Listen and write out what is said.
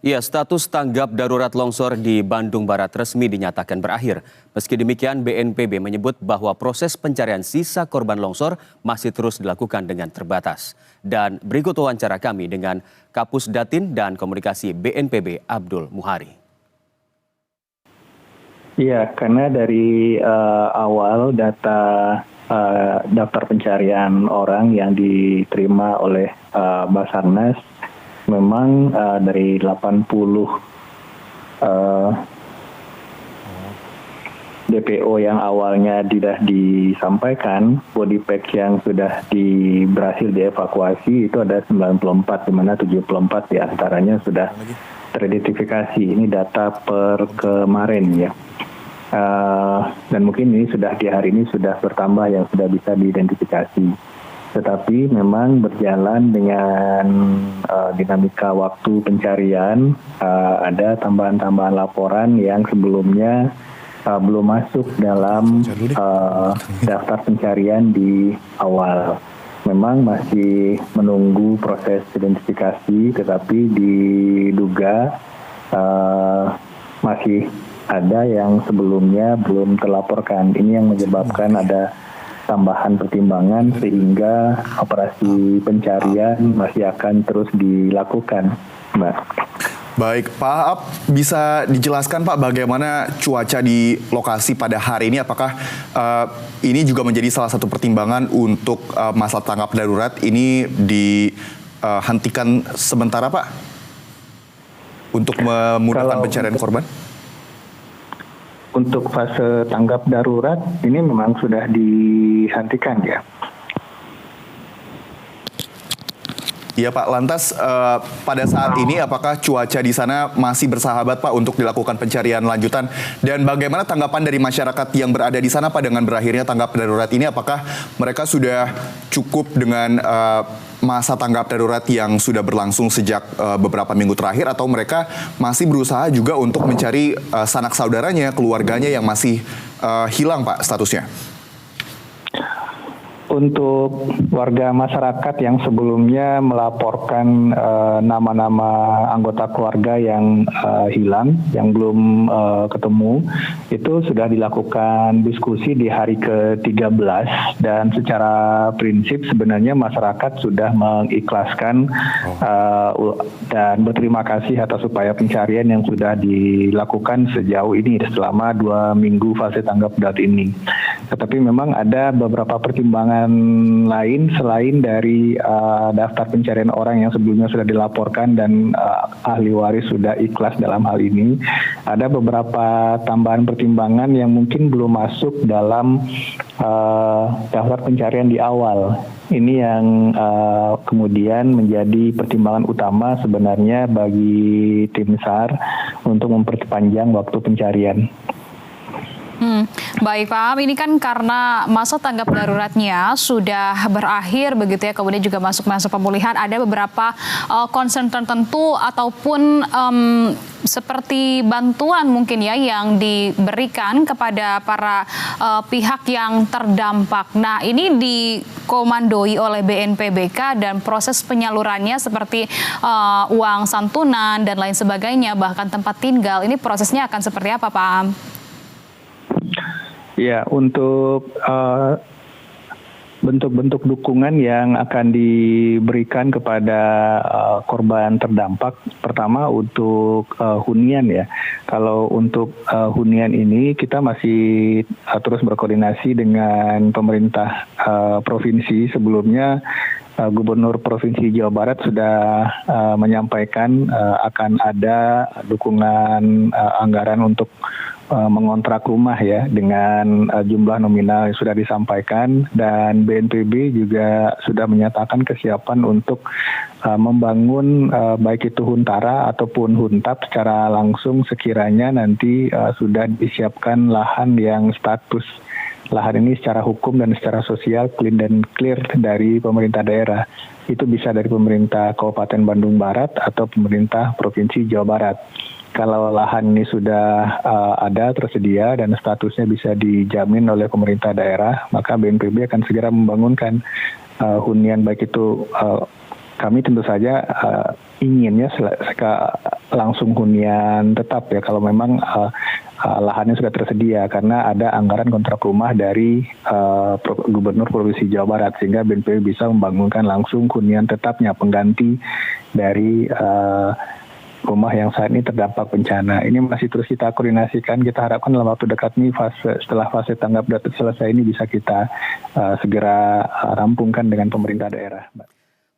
Ya, status tanggap darurat longsor di Bandung Barat resmi dinyatakan berakhir. Meski demikian, BNPB menyebut bahwa proses pencarian sisa korban longsor masih terus dilakukan dengan terbatas. Dan berikut wawancara kami dengan Kapus Datin dan Komunikasi BNPB Abdul Muhari. Iya, karena dari awal data daftar pencarian orang yang diterima oleh Basarnas, memang dari 80 DPO yang awalnya tidak disampaikan, body pack yang sudah berhasil dievakuasi itu ada 94, di mana 74 diantaranya sudah teridentifikasi. Ini data per kemarin ya. Dan mungkin ini sudah di hari ini sudah bertambah yang sudah bisa diidentifikasi. Tetapi memang berjalan dengan dinamika waktu pencarian, ada tambahan-tambahan laporan yang sebelumnya belum masuk dalam daftar pencarian di awal. Memang masih menunggu proses identifikasi, tetapi diduga masih ada yang sebelumnya belum terlaporkan. Ini yang menyebabkan ada tambahan pertimbangan sehingga operasi pencarian masih akan terus dilakukan, Mbak. Baik, Pak Aap, bisa dijelaskan Pak bagaimana cuaca di lokasi pada hari ini? Apakah ini juga menjadi salah satu pertimbangan untuk masa tanggap darurat ini dihentikan sementara Pak? Untuk memudahkan pencarian korban? Untuk fase tanggap darurat ini memang sudah dihentikan ya. Iya Pak, lantas pada saat ini apakah cuaca di sana masih bersahabat Pak untuk dilakukan pencarian lanjutan? Dan bagaimana tanggapan dari masyarakat yang berada di sana Pak dengan berakhirnya tanggap darurat ini? Apakah mereka sudah cukup dengan masa tanggap darurat yang sudah berlangsung sejak beberapa minggu terakhir, atau mereka masih berusaha juga untuk mencari sanak saudaranya, keluarganya yang masih hilang Pak statusnya? Untuk warga masyarakat yang sebelumnya melaporkan nama-nama anggota keluarga yang hilang, yang belum ketemu, itu sudah dilakukan diskusi di hari ke-13, dan secara prinsip sebenarnya masyarakat sudah mengikhlaskan dan berterima kasih atas upaya pencarian yang sudah dilakukan sejauh ini selama 2 minggu fase tanggap darurat ini. Tetapi memang ada beberapa pertimbangan lain selain dari daftar pencarian orang yang sebelumnya sudah dilaporkan dan ahli waris sudah ikhlas dalam hal ini. Ada beberapa tambahan pertimbangan yang mungkin belum masuk dalam daftar pencarian di awal. Ini yang kemudian menjadi pertimbangan utama sebenarnya bagi tim SAR untuk memperpanjang waktu pencarian. Baik Pak Aap, ini kan karena masa tanggap daruratnya sudah berakhir begitu ya, kemudian juga masuk masa pemulihan, ada beberapa concern tertentu ataupun seperti bantuan mungkin ya yang diberikan kepada para pihak yang terdampak. Nah, ini dikomandoi oleh BNPBK dan proses penyalurannya seperti uang santunan dan lain sebagainya, bahkan tempat tinggal, ini prosesnya akan seperti apa Pak Aap? Ya, untuk bentuk-bentuk dukungan yang akan diberikan kepada korban terdampak, pertama untuk hunian ya. Kalau untuk hunian ini kita masih terus berkoordinasi dengan pemerintah provinsi. Sebelumnya Gubernur Provinsi Jawa Barat sudah menyampaikan akan ada dukungan anggaran untuk mengontrak rumah ya dengan jumlah nominal yang sudah disampaikan, dan BNPB juga sudah menyatakan kesiapan untuk membangun baik itu huntara ataupun huntap secara langsung sekiranya nanti sudah disiapkan lahan yang status lahan ini secara hukum dan secara sosial clean dan clear dari pemerintah daerah. Itu bisa dari pemerintah Kabupaten Bandung Barat atau pemerintah Provinsi Jawa Barat. Kalau lahan ini sudah ada tersedia dan statusnya bisa dijamin oleh pemerintah daerah, maka BNPB akan segera membangunkan hunian baik itu kami tentu saja inginnya langsung hunian tetap ya kalau memang lahannya sudah tersedia, karena ada anggaran kontrak rumah dari Gubernur Provinsi Jawa Barat, sehingga BNPB bisa membangunkan langsung hunian tetapnya pengganti dari rumah yang saat ini terdampak bencana. Ini masih terus kita koordinasikan. Kita harapkan dalam waktu dekat ini setelah fase tanggap darurat selesai ini bisa kita segera rampungkan dengan pemerintah daerah, Mbak.